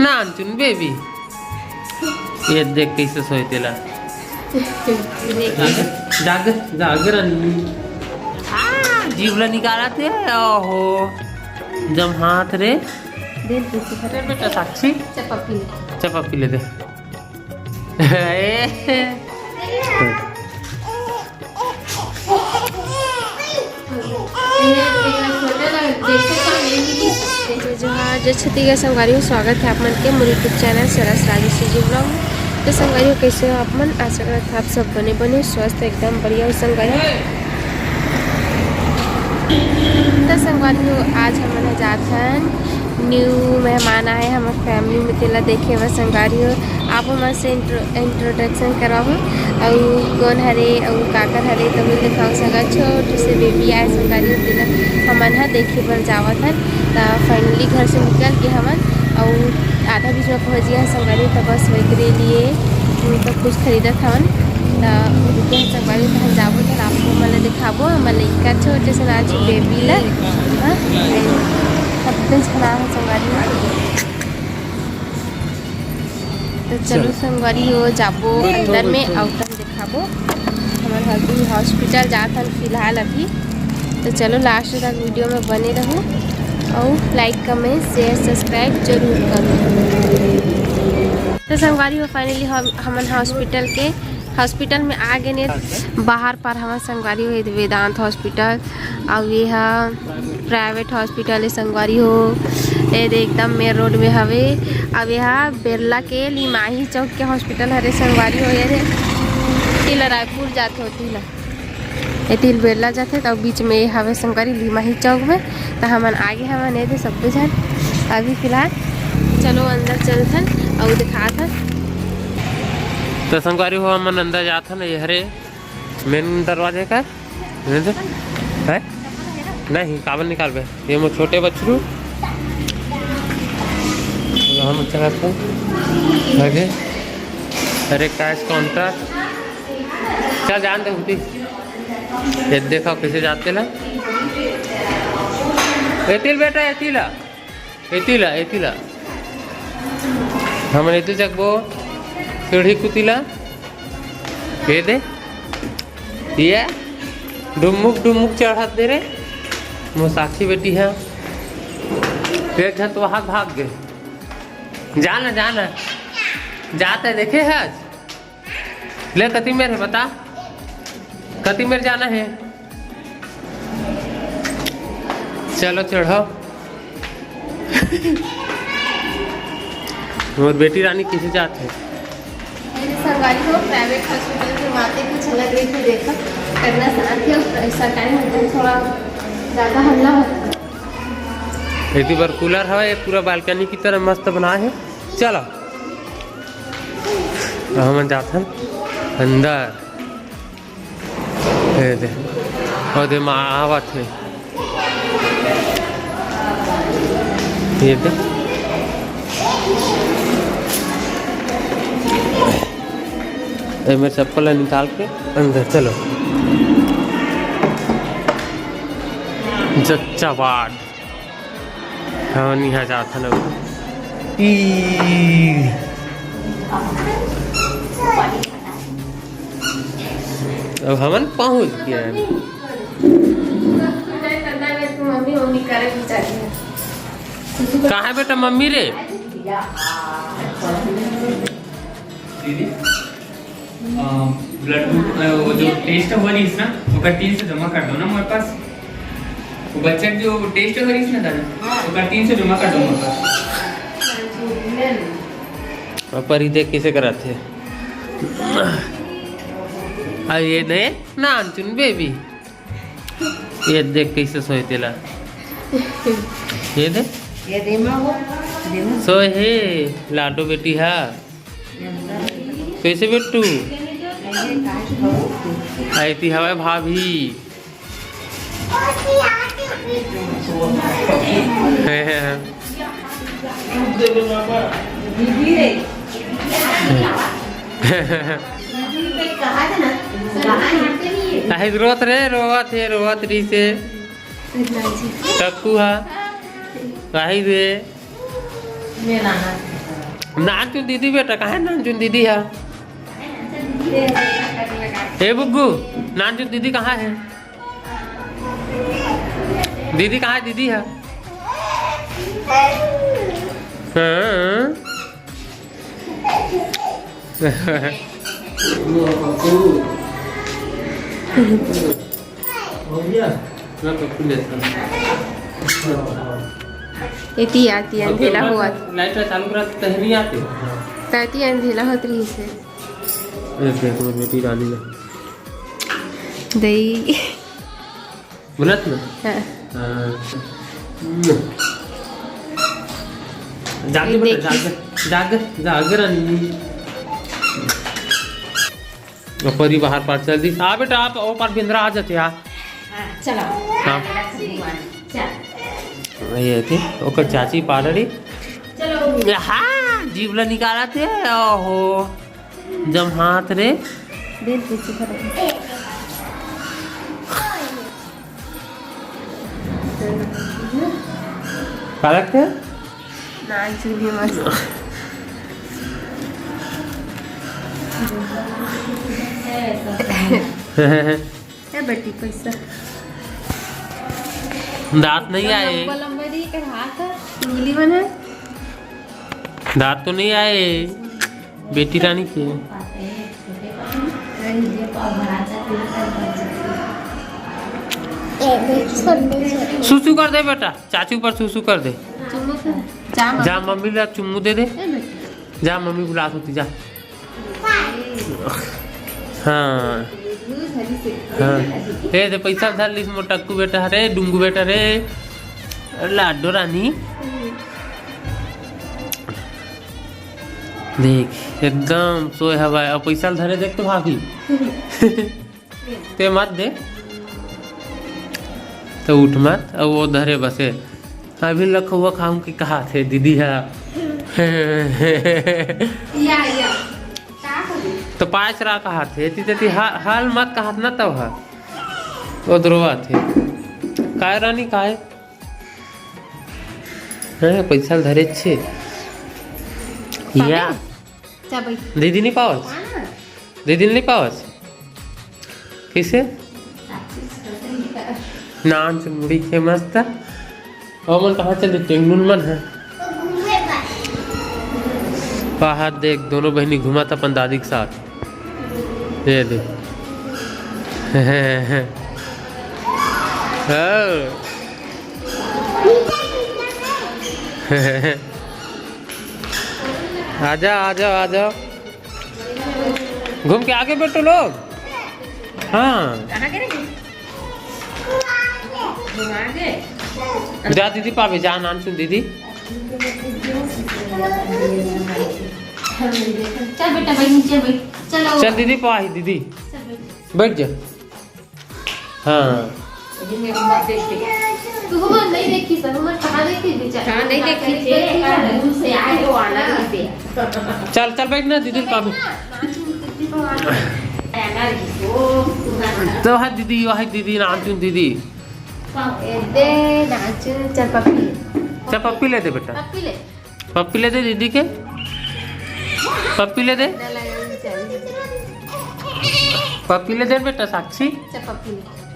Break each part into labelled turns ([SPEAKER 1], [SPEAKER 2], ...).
[SPEAKER 1] ना अंचुन बेबी ये देख कैसे सोयतेला जाग जाग रानी जीवला निकाला थे ओहो जम हाथ रे अरे बेटा साक्षी चपा पी ले दे
[SPEAKER 2] जो छती के संगवारी स्वागत है आप मन के मोर यूट्यूब चैनल सरस राजेश जी ब्लॉग में। तो संगवारी कैसे हो आप मन, आशा करते आप सब बने स्वस्थ एकदम बढ़िया हो संगवारी। तो संगवारी हो आज हम जाते हैं न्यू मेहमान आए हमारे फैमिली में तेला देखे हुआ संगवारी हो आप हमारे से इंट्रोडक्शन कराओ और कौन हरे और काकर हरे तो भी दिखाओ सगा छोटे से बेबी आए संगवारी हो तेला हमन हा देखे पर जावत हन। तो फाइनली घर से निकल के हमन और आधा बीच में पहुँच गया संगवारी। तो बस वही लिए तो कुछ खरीदत हवन तो रुके संगवारी तो हम जाबो तो आपको मतलब दिखाबो हम लड़का छोटे से नाच बेबी ला सब कुछ खना है संगवारी। तो चलो संगवारी हो जाबो अंदर में आउटर दिखाबो हमारे हल्दी हॉस्पिटल जाता फिलहाल अभी। तो चलो लास्ट तक वीडियो में बने रहो और लाइक कमेंट शेयर सब्सक्राइब जरूर करो। तो संगवारी हो फाइनली हम हॉस्पिटल में आ गए ने बाहर पर हमारे संगवारी हो वेदांत हॉस्पिटल और ये प्राइवेट हॉस्पिटल है संगवारी हो ये एकदम मेन रोड में हवे। अब यहाँ बिरला के लिमाही चौक के हॉस्पिटल हरे संगवारी हो ये तिल रायपुर जाते हो तिल बिरला जाते तो बीच में हवे संगवारी लिमाही चौक में। तो हमन आगे हमन ये सब जन अभी फिलहाल चलो अंदर चलथन और दिखाथन।
[SPEAKER 1] तो संगवारी हो हम अंदर जाता ना ये हरे मेन दरवाजे का है नहीं काबल निकाल बे ये मो छोटे बच्चू हम चलते आगे अरे कैश काउंटर चल जानते होती ये देखो कैसे जाते ला एतिल बेटा एतिला हम एतिल जगबो सीढ़ी कुतिला ये दे ये डुमुक चढ़ात दे रे मो साक्षी बेटी है एक घर तो वहाँ भाग गए जाना जाते देखे है आज ले कति मेरे बता कति मेरे जाना है चलो चढ़ो मोर बेटी रानी किसे जाते है
[SPEAKER 2] सरकारी हो प्राइवेट हॉस्पिटल के बातें कुछ अलग रही थी देखा करना साथ है सरकारी में थोड़ा ज़्यादा हल्ला होता
[SPEAKER 1] एक बार कूलर है ये पूरा बालकनी की तरह मस्त बना है। चलो हम जाते हैं अंदर दे और दे आवत है ये दे मेरे चप्पल निकाल के अंदर चलो जच्चा वार्ड हम यहाँ जाता ना अब हमन पहुँच गया कहाँ है बेटा मम्मी रे
[SPEAKER 3] ब्लड ग्रुप वो जो टेस्ट हो रही ना वो 3 से जमा कर दो ना मेरे पास वो बच्चा जो टेस्ट हो रही ना दादा वो 3 से जमा कर दो मेरे पास
[SPEAKER 1] पर ही देख कैसे कराते अब ये दे ना अंचुन बेबी ये देख कैसे सोयतेला ये दे सोए हे लाडो बेटी है कैसे बेटू आती हवा भाभी रोत रे रोवत रही से कक्कू हा काहे रे नानचुन दीदी बेटा कहाँ है नानचुन दीदी है? ए बुग्गू नानचुन दीदी कहाँ है? दीदी कहाँ है? दीदी है? हाँ।
[SPEAKER 2] इतनी आती अंधेला हुआ
[SPEAKER 1] लाइट चालू करा नहीं आते
[SPEAKER 2] ताती अंधेला होत रही से
[SPEAKER 1] बेटी रानी ने
[SPEAKER 2] दही
[SPEAKER 1] बोलत ना
[SPEAKER 2] हाँ।
[SPEAKER 1] जागे बेटा जागे जागे रानी परी बाहर पार चल दी आ बेटा आप और पार बिंद्रा आ जाते हाँ
[SPEAKER 2] चलो
[SPEAKER 1] हाँ ये थे ओकर चाची पार्लरी हाँ जीवला निकाला थे ओहो जब हाथ रे
[SPEAKER 2] दिल पीछे करो
[SPEAKER 1] पालक थे
[SPEAKER 2] नाच भी मस्त है बेटी पैसा
[SPEAKER 1] दांत नहीं आए
[SPEAKER 2] लंबा दी कर हाथ उंगली बना
[SPEAKER 1] दांत तो नहीं आए बेटी रानी के सुसु कर दे बेटा चाची ऊपर सुसु कर दे जा मम्मी ला चुम्मू दे दे जा मम्मी बुला होती जा हाँ हाँ ए दे पैसा धर लिस मोटक्कू बेटा रे डुंगू बेटा रे लाडो रानी देख एकदम सोए हवा और पैसा धरे देख तो भाभी ते मत दे तो उठ मत और वो धरे बसे अभी लख हुआ खाऊं कि कहा थे दीदी है तो पाँच रा कहा थे तीते हाल मत कहा ना तब है वो द्रोवा थे काय रानी काय है पैसा धरे छे या दीदी नहीं पावस दीदी नहीं पावस किसे नान से मुड़ी के मस्त और मन कहाँ चल टेंगुन मन है बाहर देख दोनों बहनी घुमा था अपन दादी के साथ ये देख आजा आजा आजा घूम के आगे बैठो लोग हाँ जा दीदी पावे जा नान सुन दीदी
[SPEAKER 2] चल बेटा भाई नीचे बैठ चलो
[SPEAKER 1] चल दीदी पाही दीदी बैठ जा हाँ
[SPEAKER 2] तू वो नहीं देखी सब मैं कहां देखी बेचारा हां नहीं देखी दूर से आए हो आना पे
[SPEAKER 1] चल चल बैठ ना दीदी पावे तो है दीदी वही दीदी नान सुन दीदी
[SPEAKER 2] दे नाच चल
[SPEAKER 1] पप्पी ले दे बेटा पप्पी ले दे दीदी के पप्पी ले दे पप्पी ले दे बेटा साक्षी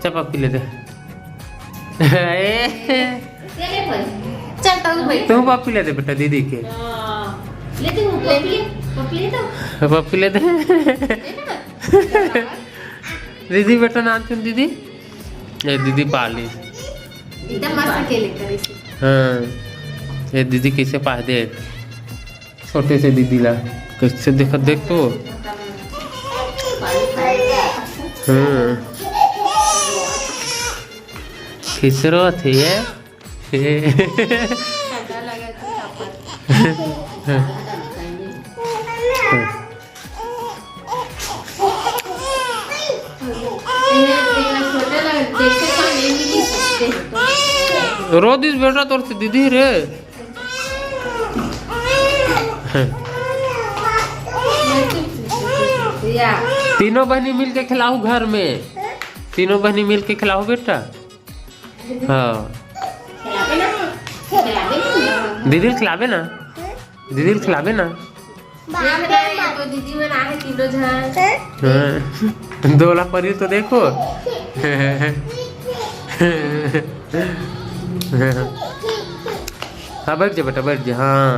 [SPEAKER 1] पप्पी ले दे
[SPEAKER 2] चल
[SPEAKER 1] तू पप्पी ले दे बेटा दीदी के पप्पी ले दे दीदी बेटा नाम सुन दीदी ये दीदी पाली
[SPEAKER 2] एकदम मस्त खेले करे
[SPEAKER 1] हाँ ये दीदी कैसे पा दे छोटे से दीदी ला कैसे देख देख तो हाँ खिसरो थे रो दिस बेटा तोर से दीदी रे तीनों बहनी मिल के खिलाओ घर में तीनों बहनी मिल के खिलाओ बेटा हाँ दीदी खिलावे ना दीदी खिलावे ना।
[SPEAKER 2] देख रहे हैं तो दीदी मन आए तीनों जन।
[SPEAKER 1] हाँ, दोला परी तो देखो। हाँ बैठ जा बेटा बैठ जा। हाँ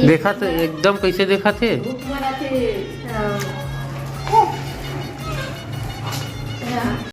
[SPEAKER 1] देखा तो एकदम कैसे देखा थे।